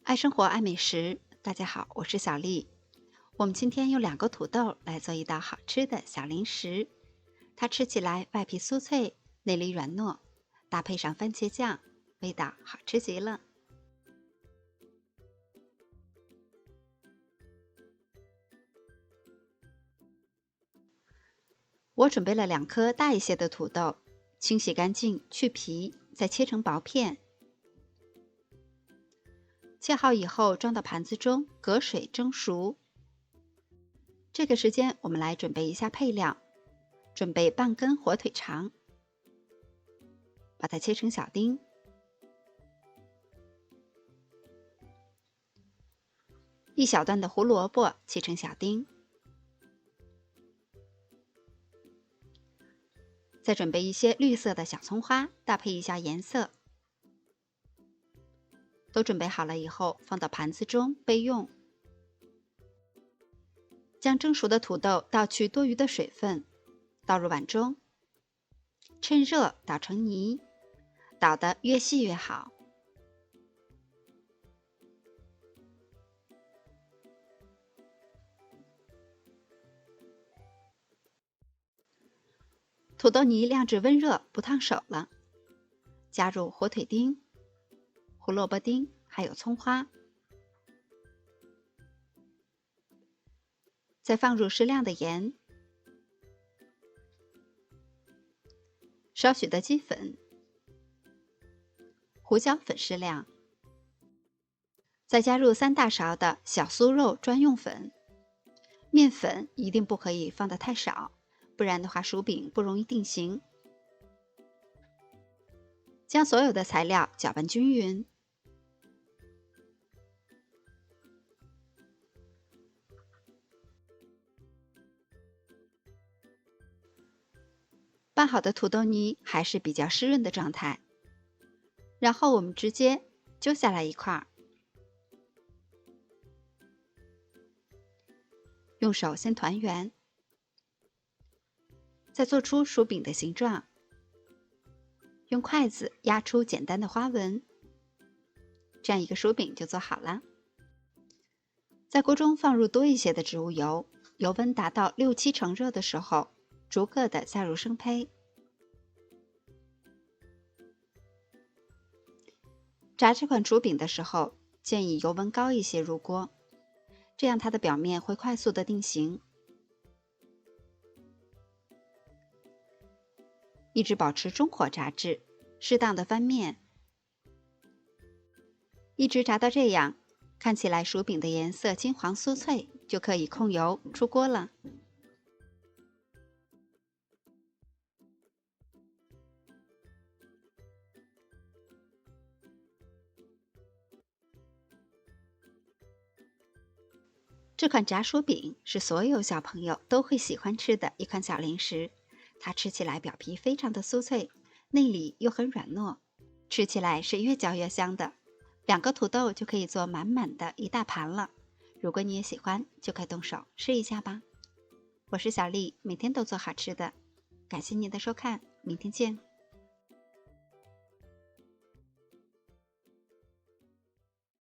爱生活，爱美食。大家好，我是小丽。我们今天用2个土豆来做一道好吃的小零食，它吃起来外皮酥脆，内里软糯，搭配上番茄酱，味道好吃极了。我准备了2颗大一些的土豆，清洗干净，去皮，再切成薄片。切好以后，装到盘子中，隔水蒸熟。这个时间，我们来准备一下配料。准备半根火腿肠，把它切成小丁。1小段的胡萝卜切成小丁。再准备一些绿色的小葱花，搭配一下颜色。都准备好了以后，放到盘子中备用。将蒸熟的土豆倒去多余的水分，倒入碗中，趁热捣成泥，捣得越细越好。土豆泥晾至温热，不烫手了，加入火腿丁、胡萝卜丁还有葱花，再放入适量的盐、少许的鸡粉、胡椒粉适量，再加入3大勺的小酥肉专用粉。面粉一定不可以放得太少，不然的话薯饼不容易定型。将所有的材料搅拌均匀。拌好的土豆泥还是比较湿润的状态，然后我们直接揪下来一块，用手先团圆，再做出薯饼的形状，用筷子压出简单的花纹，这样一个薯饼就做好了。在锅中放入多一些的植物油，油温达到6-7成热的时候，逐个的加入生胚。炸这款薯饼的时候，建议油温高一些入锅，这样它的表面会快速的定型。一直保持中火炸制，适当的翻面，一直炸到这样，看起来薯饼的颜色金黄酥脆，就可以控油出锅了。这款炸薯饼是所有小朋友都会喜欢吃的一款小零食，它吃起来表皮非常的酥脆，内里又很软糯，吃起来是越嚼越香的。2个土豆就可以做满满的一大盘了。如果你也喜欢，就快动手试一下吧。我是小丽，每天都做好吃的。感谢您的收看，明天见。